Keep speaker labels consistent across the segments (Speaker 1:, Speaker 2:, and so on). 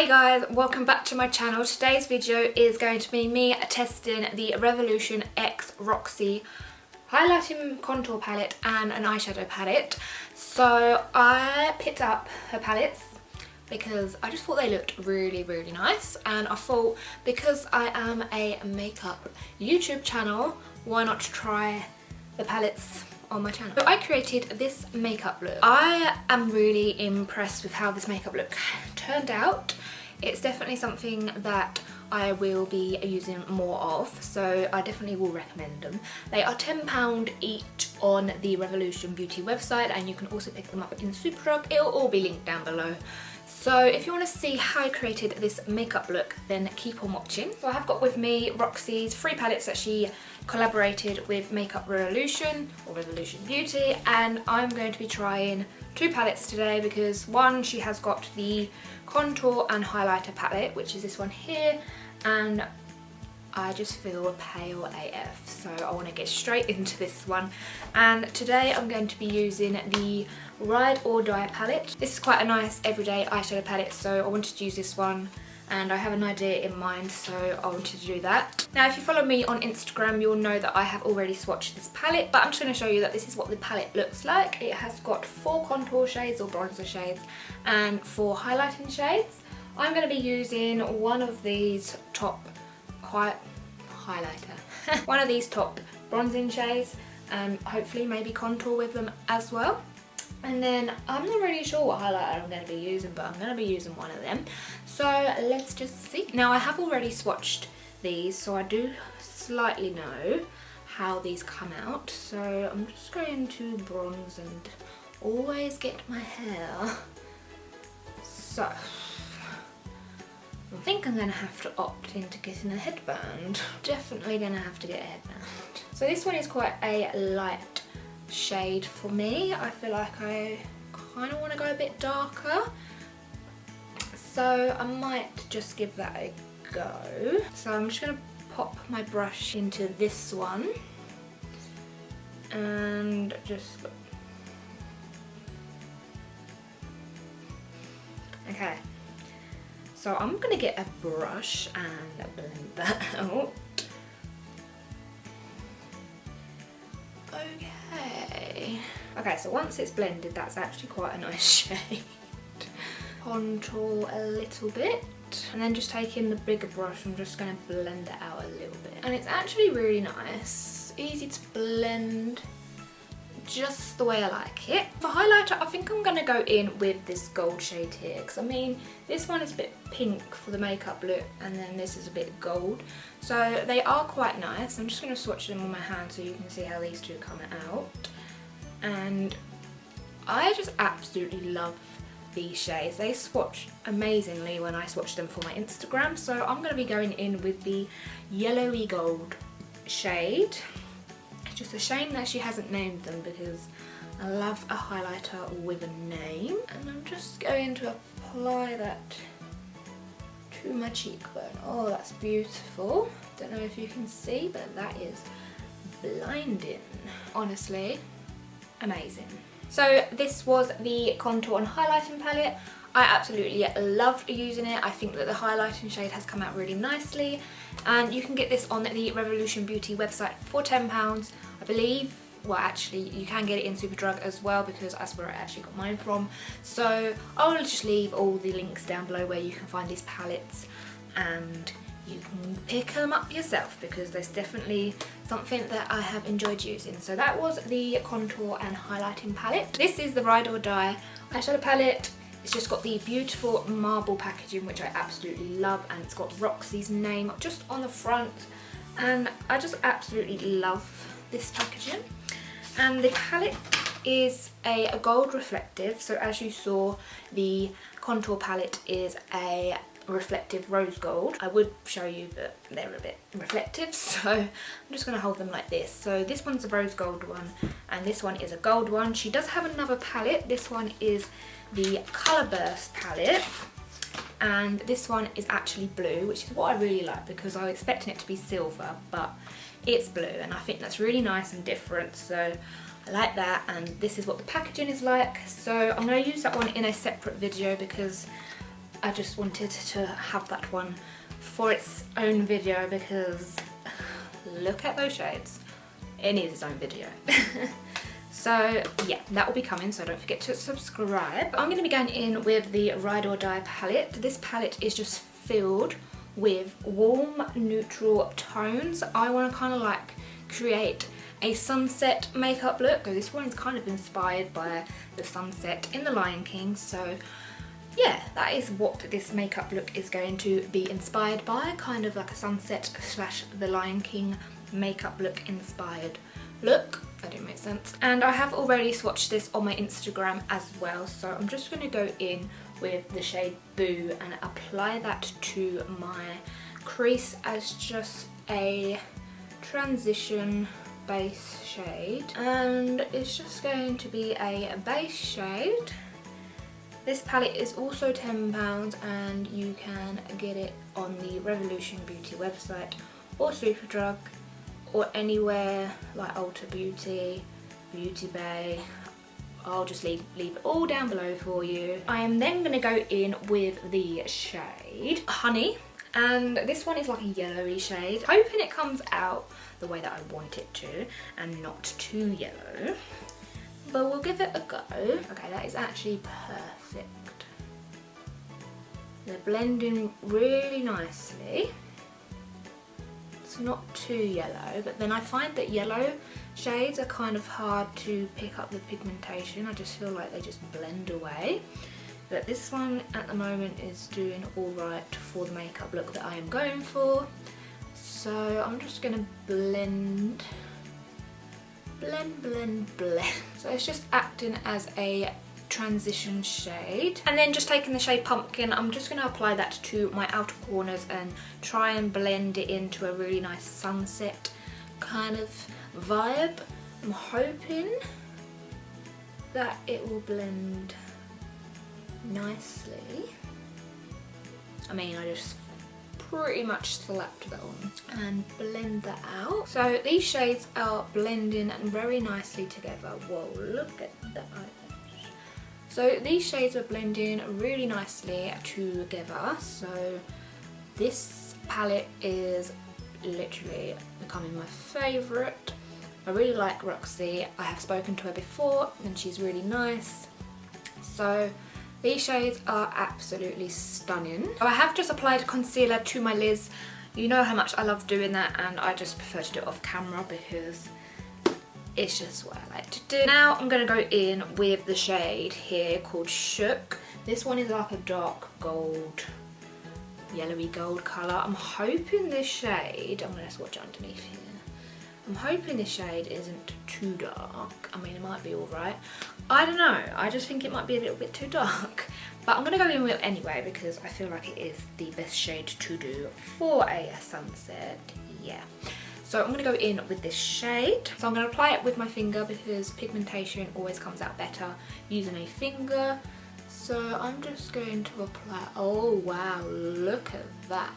Speaker 1: Hey guys, welcome back to my channel. Today's video is going to be me testing the Revolution X ROXI highlighting contour palette and an eyeshadow palette. So I picked up her palettes because I just thought they looked really nice, and I thought because I am a makeup YouTube channel, why not try the palettes on my channel. So I created this makeup look. I am really impressed with how this makeup look turned out. It's definitely something that I will be using more of, so I definitely will recommend them. They are £10 each on the Revolution Beauty website, and you can also pick them up in Superdrug. It'll all be linked down below. So if you want to see how I created this makeup look, then keep on watching. So I have got with me ROXI's 3 palettes that she collaborated with Makeup Revolution or Revolution Beauty, and I'm going to be trying 2 palettes today because one, she has got the contour and highlighter palette, which is this one here, and I just feel pale AF, so I want to get straight into this one. And today I'm going to be using the Ride or Die palette. This is quite a nice everyday eyeshadow palette, so I wanted to use this one, and I have an idea in mind, so I wanted to do that. Now if you follow me on Instagram, you'll know that I have already swatched this palette, but I'm just going to show you that this is what the palette looks like. It has got 4 contour shades or bronzer shades and 4 highlighting shades. I'm going to be using one of these top highlighter one of these top bronzing shades, and hopefully maybe contour with them as well. And then I'm not really sure what highlighter I'm going to be using, but I'm going to be using one of them, so let's just see. Now I have already swatched these, so I do slightly know how these come out, so I'm just going to bronze and always get my hair. So I think I'm going to have to opt into getting a headband. Definitely going to have to get a headband. So this one is quite a light shade for me. I feel like I kind of want to go a bit darker, so I might just give that a go. So I'm just going to pop my brush into this one and just... Okay. So I'm going to get a brush and blend that out. Okay, so once it's blended, that's actually quite a nice shade. Contour a little bit, and then just taking the bigger brush, I'm just going to blend it out a little bit. And it's actually really nice, easy to blend, just the way I like it. For highlighter, I think I'm going to go in with this gold shade here, because I mean, this one is a bit pink for the makeup look, and then this is a bit gold. So they are quite nice. I'm just going to swatch them on my hand so you can see how these two come out. And I just absolutely love these shades. They swatch amazingly when I swatch them for my Instagram, so I'm going to be going in with the yellowy gold shade. It's just a shame that she hasn't named them, because I love a highlighter with a name. And I'm just going to apply that to my cheekbone. Oh, that's beautiful. Don't know if you can see, but that is blinding. Honestly, amazing. So this was the contour and highlighting palette. I absolutely loved using it. I think that the highlighting shade has come out really nicely, and you can get this on the Revolution Beauty website for £10, I believe. Well, actually you can get it in Superdrug as well, because that's where I actually got mine from. So I'll just leave all the links down below where you can find these palettes, and you can pick them up yourself, because there's definitely something that I have enjoyed using. So that was the contour and highlighting palette. This is the Ride or Die eyeshadow palette. It's just got the beautiful marble packaging, which I absolutely love, and it's got ROXI's name just on the front, and I just absolutely love this packaging. And the palette is a gold reflective, so as you saw, the contour palette is a reflective rose gold. I would show you, but they're a bit reflective, so I'm just going to hold them like this. So this one's a rose gold one, and this one is a gold one. She does have another palette. This one is the Colour Burst palette, and this one is actually blue, which is what I really like, because I was expecting it to be silver, but it's blue, and I think that's really nice and different, so I like that. And this is what the packaging is like. So I'm going to use that one in a separate video, because I just wanted to have that one for its own video because look at those shades. It needs its own video. So yeah, that will be coming, so don't forget to subscribe. I'm going to be going in with the Ride or Die palette. This palette is just filled with warm neutral tones. I want to kind of like create a sunset makeup look. So this one is kind of inspired by the sunset in The Lion King, so yeah, that is what this makeup look is going to be inspired by, kind of like a sunset slash The Lion King makeup look inspired look. That didn't make sense. And I have already swatched this on my Instagram as well, so I'm just going to go in with the shade Boo and apply that to my crease as just a transition base shade. And it's just going to be a base shade. This palette is also £10 and you can get it on the Revolution Beauty website or Superdrug, or anywhere like Ulta Beauty, Beauty Bay. I'll just leave it all down below for you. I am then going to go in with the shade Honey, and this one is like a yellowy shade. Hoping it comes out the way that I want it to and not too yellow, but we'll give it a go. Okay, that is actually perfect. They're blending really nicely. It's not too yellow, but then I find that yellow shades are kind of hard to pick up the pigmentation. I just feel like they just blend away. But this one at the moment is doing alright for the makeup look that I am going for. So I'm just going to blend. So it's just acting as a transition shade. And then just taking the shade Pumpkin, I'm just going to apply that to my outer corners and try and blend it into a really nice sunset kind of vibe. I'm hoping that it will blend nicely. I mean, I just pretty much slapped that on and blend that out. So these shades are blending very nicely together. Whoa, look at that. So these shades are blending really nicely together. So this palette is literally becoming my favourite. I really like ROXI. I have spoken to her before and she's really nice. So these shades are absolutely stunning. So I have just applied concealer to my lids. You know how much I love doing that, and I just prefer to do it off camera because it's just what I like to do. Now I'm going to go in with the shade here called Shook. This one is like a dark gold, yellowy gold colour. I'm hoping this shade, I'm going to swatch it underneath here. I'm hoping this shade isn't too dark. I mean, it might be alright. I don't know, I just think it might be a little bit too dark. But I'm going to go in with it anyway because I feel like it is the best shade to do for a sunset. Yeah. So I'm going to go in with this shade. So I'm going to apply it with my finger because pigmentation always comes out better using a finger. So I'm just going to apply, oh wow, look at that.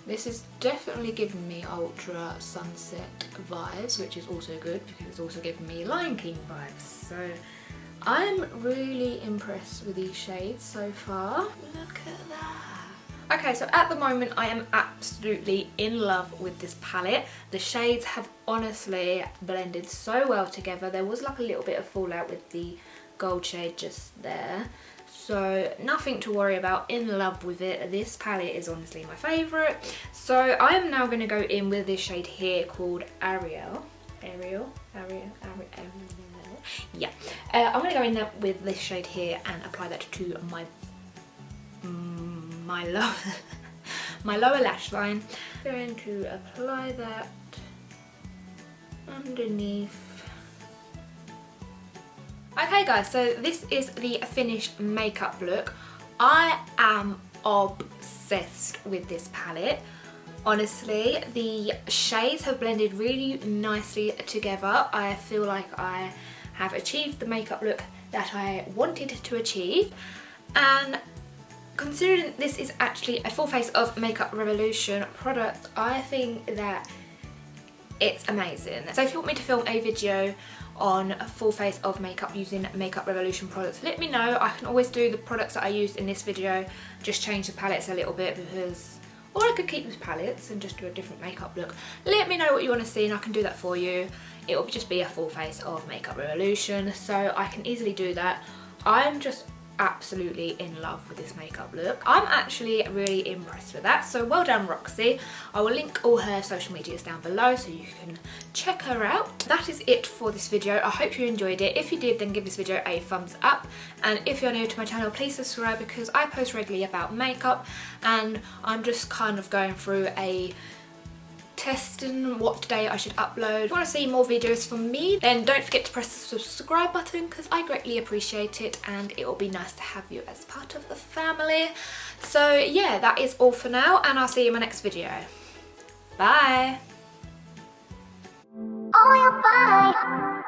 Speaker 1: This is definitely giving me ultra sunset vibes, which is also good because it's also giving me Lion King vibes. So I'm really impressed with these shades so far. Look at that. Okay, so at the moment I am absolutely in love with this palette. The shades have honestly blended so well together. There was like a little bit of fallout with the gold shade just there. So nothing to worry about, in love with it. This palette is honestly my favourite. So I am now going to go in with this shade here called Ariel. Yeah. I'm going to go in there with this shade here and apply that to my lower lash line. I'm going to apply that underneath. Okay guys, so this is the finished makeup look. I am obsessed with this palette. Honestly, the shades have blended really nicely together. I feel like I have achieved the makeup look that I wanted to achieve. And considering this is actually a full face of Makeup Revolution product, I think that It's amazing. So if you want me to film a video on a full face of makeup using Makeup Revolution products, let me know. I can always do the products that I used in this video, just change the palettes a little bit, because, or I could keep the palettes and just do a different makeup look. Let me know what you want to see and I can do that for you. It will just be a full face of Makeup Revolution, so I can easily do that. I'm just absolutely in love with this makeup look. I'm actually really impressed with that, so well done ROXI. I will link all her social medias down below so you can check her out. That is it for this video. I hope you enjoyed it. If you did, then give this video a thumbs up, and if you're new to my channel, please subscribe, because I post regularly about makeup and I'm just kind of going through a testing what day I should upload. If you want to see more videos from me, then don't forget to press the subscribe button, because I greatly appreciate it and it will be nice to have you as part of the family. So yeah, that is all for now, and I'll see you in my next video. Bye!
Speaker 2: Oh, you're fine.